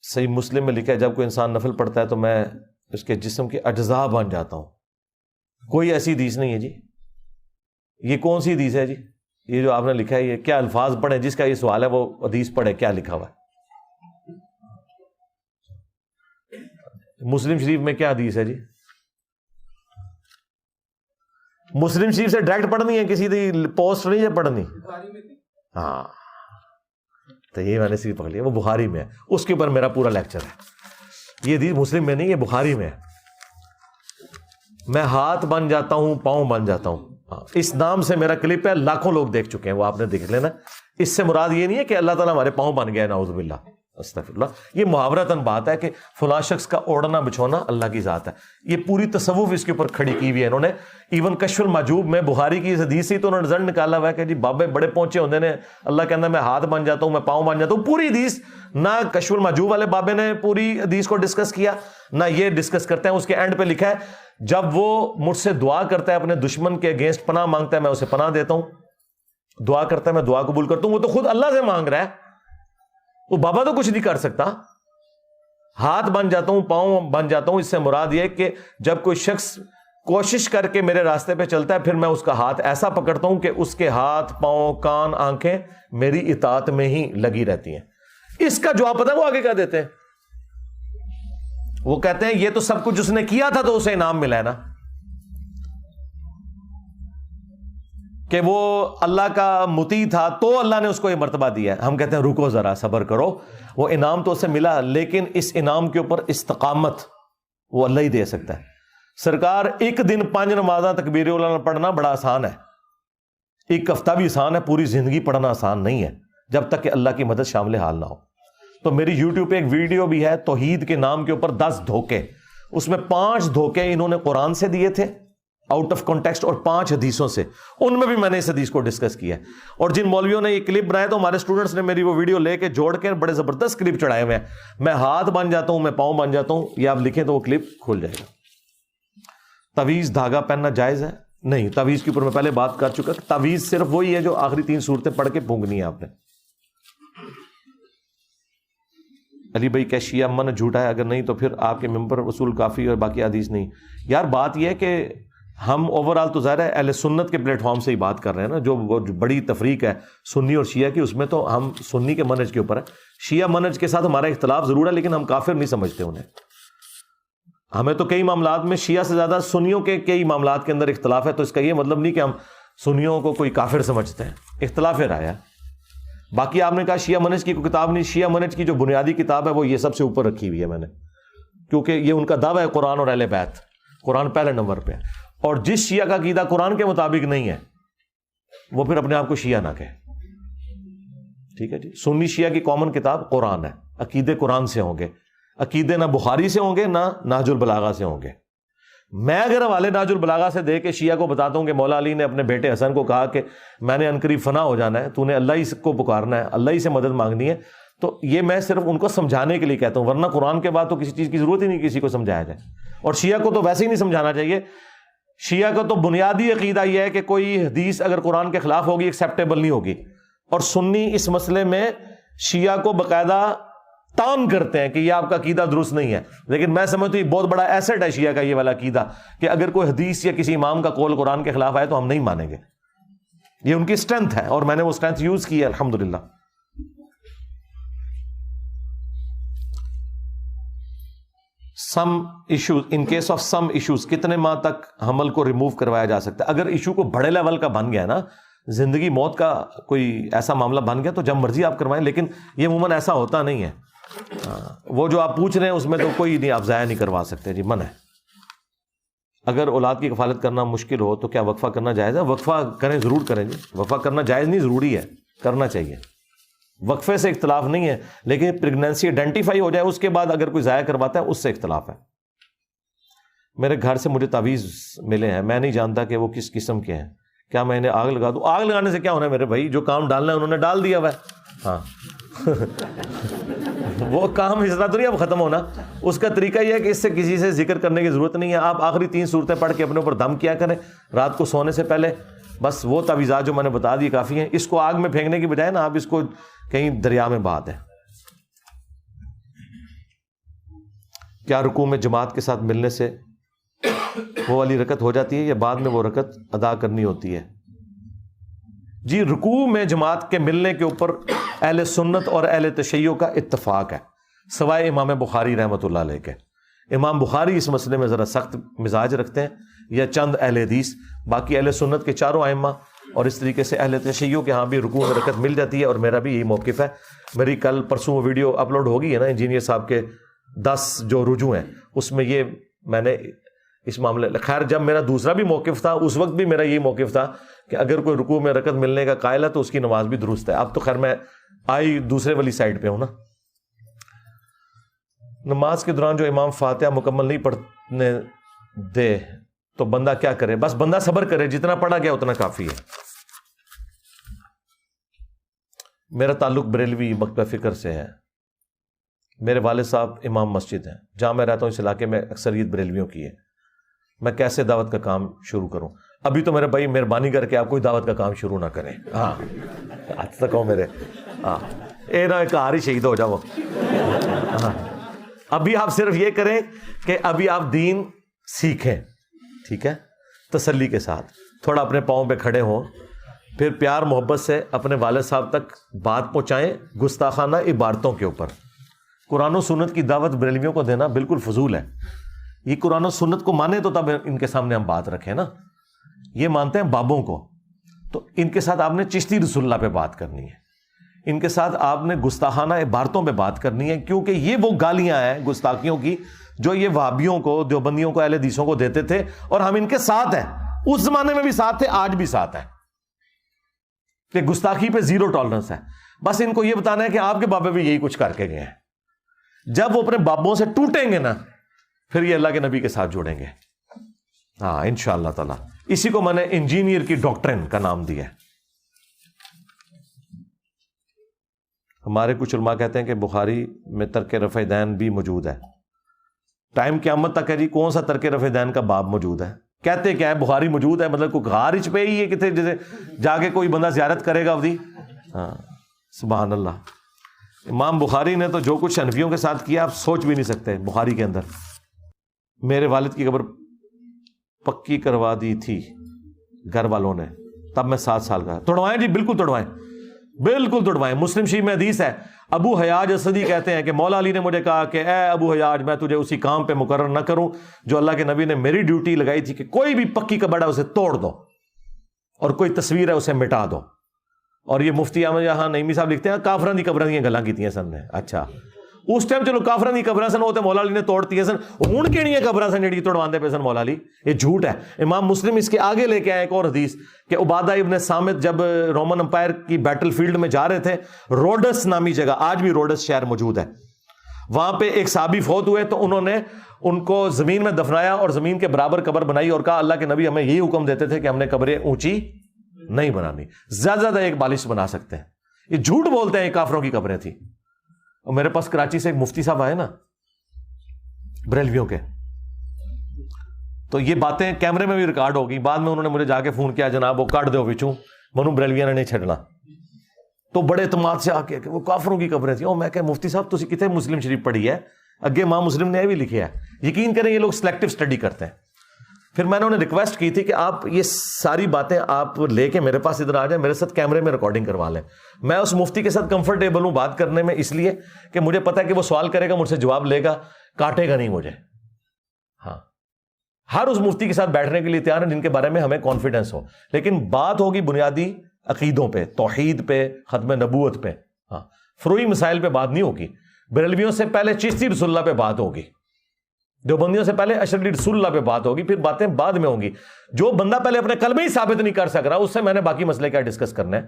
صحیح مسلم میں لکھا ہے جب کوئی انسان نفل پڑھتا ہے تو میں اس کے جسم کے اجزاء بن جاتا ہوں. کوئی ایسی حدیث نہیں ہے جی. یہ کون سی حدیث ہے جی؟ یہ جو آپ نے لکھا ہے یہ کیا الفاظ پڑھیں؟ جس کا یہ سوال ہے وہ حدیث پڑھے کیا لکھا ہوا ہے. مسلم شریف میں کیا حدیث ہے جی؟ مسلم شریف سے ڈائریکٹ پڑھنی ہے، کسی دی پوسٹ نہیں ہے پڑھنی. ہاں تو یہ میں نے صرف پکڑ لیا، وہ بخاری میں ہے، اس کے اوپر میرا پورا لیکچر ہے. یہ حدیث مسلم میں نہیں، یہ بخاری میں ہے. میں ہاتھ بن جاتا ہوں، پاؤں بن جاتا ہوں. اس نام سے میرا کلپ ہے، لاکھوں لوگ دیکھ چکے ہیں، وہ آپ نے دیکھ لینا. اس سے مراد یہ نہیں ہے کہ اللہ تعالیٰ ہمارے پاؤں بن گیا، نعوذ باللہ استغفر اللہ. یہ محاورتاً بات ہے کہ فلاں شخص کا اوڑھنا بچھونا اللہ کی ذات ہے. یہ پوری تصوف اس کے اوپر کھڑی کی ہوئی ہے انہوں نے. ایون کشف المحجوب میں بخاری کی اس حدیث سے تو انہوں نے رزلٹ نکالا ہوا ہے کہ جی بابے بڑے پہنچے ہوتے ہیں، اللہ کہتا ہے میں ہاتھ بن جاتا ہوں، میں پاؤں بن جاتا ہوں. پوری حدیث نہ کشف المحجوب والے بابے نے پوری حدیث کو ڈسکس کیا، نہ یہ ڈسکس کرتے ہیں. اس کے اینڈ پہ لکھا ہے جب وہ مجھ سے دعا کرتا ہے، اپنے دشمن کے اگینسٹ پناہ مانگتا ہے، میں اسے پناہ دیتا ہوں. دعا کرتا ہے میں دعا قبول کرتا ہوں. وہ تو خود اللہ سے مانگ رہا ہے، وہ بابا تو کچھ نہیں کر سکتا. ہاتھ بن جاتا ہوں، پاؤں بن جاتا ہوں، اس سے مراد یہ کہ جب کوئی شخص کوشش کر کے میرے راستے پہ چلتا ہے، پھر میں اس کا ہاتھ ایسا پکڑتا ہوں کہ اس کے ہاتھ، پاؤں، کان، آنکھیں میری اطاعت میں ہی لگی رہتی ہیں. اس کا جواب پتہ ہے وہ آگے کیا دیتے ہیں؟ وہ کہتے ہیں یہ تو سب کچھ اس نے کیا تھا تو اسے انعام ملا ہے نا، کہ وہ اللہ کا مطیع تھا تو اللہ نے اس کو یہ مرتبہ دیا ہے. ہم کہتے ہیں رکو ذرا، صبر کرو، وہ انعام تو اسے ملا، لیکن اس انعام کے اوپر استقامت وہ اللہ ہی دے سکتا ہے. سرکار ایک دن 5 نمازاں تکبیر اولیٰ پڑھنا بڑا آسان ہے، ایک ہفتہ بھی آسان ہے، پوری زندگی پڑھنا آسان نہیں ہے جب تک کہ اللہ کی مدد شامل حال نہ ہو. تو میری یوٹیوب پہ ایک ویڈیو بھی ہے توحید کے نام کے اوپر 10 دھوکے. اس میں 5 دھوکے انہوں نے قرآن سے دیے تھے آؤٹ آف کانٹیکسٹ اور 5 حدیثوں سے. ان میں بھی میں نے اس حدیث کو ڈسکس کیا ہے. اور جن مولویوں نے یہ کلپ بنائے تو ہمارے اسٹوڈنٹس نے میری وہ ویڈیو لے کے جوڑ کے بڑے زبردست کلپ چڑھائے ہوئے ہیں. میں ہاتھ بن جاتا ہوں، میں پاؤں بن جاتا ہوں، یہ آپ لکھیں تو وہ کلپ کھل جائے گا. تعویذ دھاگا پہننا جائز ہے؟ نہیں. تعویذ کے اوپر میں پہلے بات کر چکا کہ تعویذ صرف وہی ہے جو آخری 3 صورتیں پڑھ کے پھونکنی ہے آپ نے. علی بھائی کیا شیعہ من جھوٹا ہے؟ اگر نہیں تو پھر آپ کے ممبر اصول کافی اور باقی حدیث نہیں. یار بات یہ ہے کہ ہم اوور آل تو ظاہر ہے اہل سنت کے پلیٹ فارم سے ہی بات کر رہے ہیں نا. جو بڑی تفریق ہے سنی اور شیعہ کی، اس میں تو ہم سنی کے منہج کے اوپر ہے. شیعہ منہج کے ساتھ ہمارا اختلاف ضرور ہے، لیکن ہم کافر نہیں سمجھتے انہیں. ہمیں تو کئی معاملات میں شیعہ سے زیادہ سنیوں کے کئی معاملات کے اندر اختلاف ہے. تو اس کا یہ مطلب نہیں کہ ہم سنیوں کو کوئی کافر سمجھتے ہیں. اختلاف رائے ہے. باقی آپ نے کہا شیعہ منہج کی کوئی کتاب نہیں. شیعہ منہج کی جو بنیادی کتاب ہے وہ یہ سب سے اوپر رکھی ہوئی ہے میں نے، کیونکہ یہ ان کا دعویٰ ہے قرآن اور اہل بیت. قرآن پہلے نمبر پہ ہے، اور جس شیعہ کا عقیدہ قرآن کے مطابق نہیں ہے وہ پھر اپنے آپ کو شیعہ نہ کہے. ٹھیک ہے جی. سنی شیعہ کی کامن کتاب قرآن ہے، عقیدے قرآن سے ہوں گے. عقیدے نہ بخاری سے ہوں گے نہ نہج البلاغہ سے ہوں گے. میں اگر حوالے نہج البلاغہ سے دے کے شیعہ کو بتاتا ہوں کہ مولا علی نے اپنے بیٹے حسن کو کہا کہ میں نے عنقریب فنا ہو جانا ہے، تو نے اللہ ہی کو پکارنا ہے، اللہ ہی سے مدد مانگنی ہے، تو یہ میں صرف ان کو سمجھانے کے لیے کہتا ہوں، ورنہ قرآن کے بعد تو کسی چیز کی ضرورت ہی نہیں کسی کو سمجھایا جائے. اور شیعہ کو تو ویسے ہی نہیں سمجھانا چاہیے. شیعہ کا تو بنیادی عقیدہ یہ ہے کہ کوئی حدیث اگر قرآن کے خلاف ہوگی ایکسیپٹیبل نہیں ہوگی. اور سنی اس مسئلے میں شیعہ کو باقاعدہ تان کرتے ہیں کہ یہ آپ کا عقیدہ درست نہیں ہے. لیکن میں سمجھتا ہوں یہ بہت بڑا ایسٹ ہے شیعہ کا یہ والا عقیدہ کہ اگر کوئی حدیث یا کسی امام کا قول قرآن کے خلاف آئے تو ہم نہیں مانیں گے. یہ ان کی اسٹرینتھ ہے اور میں نے وہ اسٹرینتھ یوز کی ہے الحمدللہ. Some issues in case of some issues کتنے ماہ تک حمل کو ریموو کروایا جا سکتا ہے؟ اگر ایشو کو بڑے لیول کا بن گیا نا، زندگی موت کا کوئی ایسا معاملہ بن گیا تو جب مرضی آپ کروائیں، لیکن یہ عموماً ایسا ہوتا نہیں ہے. وہ جو آپ پوچھ رہے ہیں اس میں تو کوئی نہیں، آپ ضائع نہیں کروا سکتے جی، من ہے. اگر اولاد کی کفالت کرنا مشکل ہو تو کیا وقفہ کرنا جائز ہے؟ وقفہ کریں، ضرور کریں جی. وقفہ کرنا جائز نہیں، ضروری ہے، کرنا چاہیے. وقفے سے اختلاف نہیں ہے، لیکن پریگنینسی آئیڈینٹیفائی ہو جائے اس کے بعد اگر کوئی ضائع کرواتا ہے اس سے اختلاف ہے. میرے گھر سے مجھے تعویذ ملے ہیں، میں نہیں جانتا کہ وہ کس قسم کے ہیں، کیا میں انہیں آگ لگا دوں؟ آگ لگانے سے کیا ہونا ہے میرے بھائی؟ جو کام ڈالنا ہے انہوں نے ڈال دیا ہوا ہے. ہاں وہ کام اس طرح تو نہیں اب ختم ہونا. اس کا طریقہ یہ ہے کہ اس سے کسی سے ذکر کرنے کی ضرورت نہیں ہے. آپ آخری 3 صورتیں پڑھ کے اپنے اوپر دم کیا کریں رات کو سونے سے پہلے. بس وہ تعویذات جو میں نے بتا دی کافی ہیں. اس کو آگ میں پھینکنے کی بجائے نا آپ اس کو کہیں دریا میں بہا دیں. کیا رکوع میں جماعت کے ساتھ ملنے سے وہ والی رکعت ہو جاتی ہے یا بعد میں وہ رکعت ادا کرنی ہوتی ہے؟ جی رکوع میں جماعت کے ملنے کے اوپر اہل سنت اور اہل تشیع کا اتفاق ہے، سوائے امام بخاری رحمۃ اللہ علیہ کے۔ امام بخاری اس مسئلے میں ذرا سخت مزاج رکھتے ہیں، یا چند اہل حدیث، باقی اہل سنت کے چاروں ائمہ اور اس طریقے سے اہل تشیع کے ہاں بھی رکوع میں رکعت مل جاتی ہے، اور میرا بھی یہی موقف ہے۔ میری کل پرسوں ویڈیو اپلوڈ ہوگی ہے نا انجینئر صاحب کے 10 جو رجوع ہیں، اس میں یہ میں نے اس معاملے، خیر جب میرا دوسرا بھی موقف تھا اس وقت بھی میرا یہی موقف تھا کہ اگر کوئی رکوع میں رکعت ملنے کا قائل ہے تو اس کی نماز بھی درست ہے۔ اب تو خیر میں دوسرے والی سائڈ پہ ہوں نا۔ نماز کے دوران جو امام فاتحہ مکمل نہیں پڑھنے دے تو بندہ کیا کرے؟ بس بندہ صبر کرے، جتنا پڑھا گیا اتنا کافی ہے۔ میرا تعلق بریلوی مکتبہ فکر سے ہے، میرے والد صاحب امام مسجد ہیں، جہاں میں رہتا ہوں اس علاقے میں اکثریت بریلویوں کی ہے، میں کیسے دعوت کا کام شروع کروں؟ ابھی تو میرے بھائی مہربانی کر کے آپ کوئی دعوت کا کام شروع نہ کریں، ہاں آج تک ہو میرے، ہاں اے نہ کہار ہی شہید ہو جاؤ، ہاں ابھی آپ صرف یہ کریں کہ ابھی آپ دین سیکھیں، ٹھیک ہے، تسلی کے ساتھ تھوڑا اپنے پاؤں پہ کھڑے ہوں، پھر پیار محبت سے اپنے والد صاحب تک بات پہنچائیں گستاخانہ عبارتوں کے اوپر۔ قرآن و سنت کی دعوت بریلویوں کو دینا بالکل فضول ہے۔ یہ قرآن و سنت کو مانے تو تب ان کے سامنے ہم بات رکھیں نا، یہ مانتے ہیں بابوں کو، تو ان کے ساتھ آپ نے چشتی رسول اللہ پہ بات کرنی ہے، ان کے ساتھ آپ نے گستاخانہ عبارتوں پہ بات کرنی ہے، کیونکہ یہ وہ گالیاں ہیں گستاخیوں کی جو یہ وہابیوں کو، دیوبندیوں کو، اہل حدیثوں کو دیتے تھے، اور ہم ان کے ساتھ ہیں، اس زمانے میں بھی ساتھ تھے، آج بھی ساتھ ہیں، کہ گستاخی پہ زیرو ٹالرنس ہے۔ بس ان کو یہ بتانا ہے کہ آپ کے بابے بھی یہی کچھ کر کے گئے ہیں، جب وہ اپنے بابوں سے ٹوٹیں گے نا پھر یہ اللہ کے نبی کے ساتھ جڑیں گے، ہاں انشاءاللہ تعالی۔ اسی کو میں نے انجینئر کی ڈاکٹرن کا نام دیا ہے۔ ہمارے کچھ علماء کہتے ہیں کہ بخاری میں ترک رفع دین بھی موجود ہے، ٹائم قیامت تک ہے جی، کون سا ترک رفع دین کا باب موجود ہے؟ کہتے کیا ہے بخاری موجود ہے، مطلب کوئی غارج پہ ہی ہے کہ جیسے جا کے کوئی بندہ زیارت کرے گا ودی، ہاں سبحان اللہ۔ امام بخاری نے تو جو کچھ حنفیوں کے ساتھ کیا آپ سوچ بھی نہیں سکتے۔ بخاری کے اندر میرے والد کی قبر پکی کروا دی تھی گھر والوں نے، تب میں 7 سال کا، توڑوائیں جی، بالکل توڑوائیں، بالکل توڑوائیں۔ مسلم شریف میں حدیث ہے، ابو حیاج اسدی کہتے ہیں کہ مولا علی نے مجھے کہا کہ اے ابو حیاج میں تجھے اسی کام پہ مقرر نہ کروں جو اللہ کے نبی نے میری ڈیوٹی لگائی تھی، کہ کوئی بھی پکی قبر ہے اسے توڑ دو اور کوئی تصویر ہے اسے مٹا دو۔ اور یہ مفتی احمد یہاں نعیمی صاحب لکھتے ہیں کافراں دی قبراں دیاں گلاں کیتیاں سن نے، اچھا اس ٹائم چلو کافراں دی قبراں سن، وہ تے مولا علی نے توڑتی سن، ہن کیڑیاں قبراں سن جڑی توڑواندے پے سن مولا علی؟ یہ جھوٹ ہے۔ امام مسلم اس کے آگے لے کے آئے ایک اور حدیث کہ عبادہ ابن صامت جب رومن امپائر کی بیٹل فیلڈ میں جا رہے تھے، روڈس نامی جگہ، آج بھی روڈس شہر موجود ہے، وہاں پہ ایک صحابی فوت ہوئے تو انہوں نے ان کو زمین میں دفنایا اور زمین کے برابر قبر بنائی اور کہا اللہ کے نبی ہمیں یہی حکم دیتے تھے کہ ہم نے قبریں اونچی نہیں بنانی، زیادہ زیادہ ایک بالش بنا سکتے ہیں۔ یہ جھوٹ بولتے ہیں، یہ کافروں کی قبریں تھیں۔ اور میرے پاس کراچی سے ایک مفتی صاحب آئے نا بریلویوں کے، تو یہ باتیں کیمرے میں بھی ریکارڈ ہو گئی، بعد میں انہوں نے مجھے جا کے فون کیا جناب وہ کٹ دو بچوں منو بریلویاں نے نہیں چھڑنا، تو بڑے اعتماد سے آ کے کہ وہ کافروں کی قبریں تھیں۔ اور میں کہ مفتی صاحب تسی کتنے مسلم شریف پڑھی ہے؟ اگے امام مسلم نے یہ بھی لکھا ہے۔ یقین کریں یہ لوگ سلیکٹو اسٹڈی کرتے ہیں۔ پھر میں نے انہیں ریکویسٹ کی تھی کہ آپ یہ ساری باتیں آپ لے کے میرے پاس ادھر آ جائیں، میرے ساتھ کیمرے میں ریکارڈنگ کروا لیں۔ میں اس مفتی کے ساتھ کمفرٹیبل ہوں بات کرنے میں، اس لیے کہ مجھے پتا ہے کہ وہ سوال کرے گا، مجھ سے جواب لے گا، کاٹے گا نہیں مجھے۔ ہاں ہر اس مفتی کے ساتھ بیٹھنے کے لیے تیار ہیں جن کے بارے میں ہمیں کانفیڈنس ہو، لیکن بات ہوگی بنیادی عقیدوں پہ، توحید پہ، ختم نبوت پہ، ہاں فروعی مسائل پہ بات نہیں ہوگی۔ بریلویوں سے پہلے چشتی رسول اللہ پہ بات ہوگی، دیوبندیوں سے پہلے اشرفی رسول اللہ پہ بات ہوگی، پھر باتیں بعد میں ہوں گی۔ جو بندہ پہلے اپنے کلمہ ہی ثابت نہیں کر سک رہا اس سے میں نے باقی مسئلے کیا ڈسکس کرنا ہے۔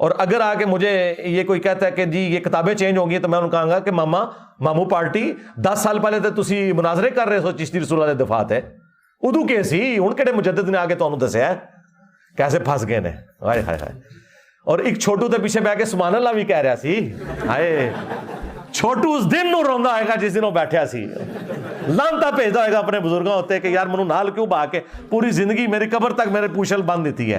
اور اگر آ کے مجھے یہ کوئی کہتا ہے کہ جی یہ کتابیں چینج ہوں گی تو میں ان کو کہوں گا کہ مامو پارٹی 10 سال پہلے تو تسی مناظرے کر رہے سو چشتی رسول اللہ دے دفاع تے ادو کے سی ہن کہڑے مجدد نے آ کے تانوں دسیا کیسے پھنس گئے نے، ہائے ہائے ہائے۔ اور ایک چھوٹو تے پیچھے بیٹھ کے سبحان اللہ بھی کہہ رہا سی، ہائے چھوٹو اس دن نو روندا آئے گا جس دن وہ بیٹھیا سی، لانتا بھیجدا ہوئے گا اپنے بزرگاں ہوتے کہ یار منو نال کیوں با کے پوری زندگی میری قبر تک میرے پوچھل بند دیتی ہے۔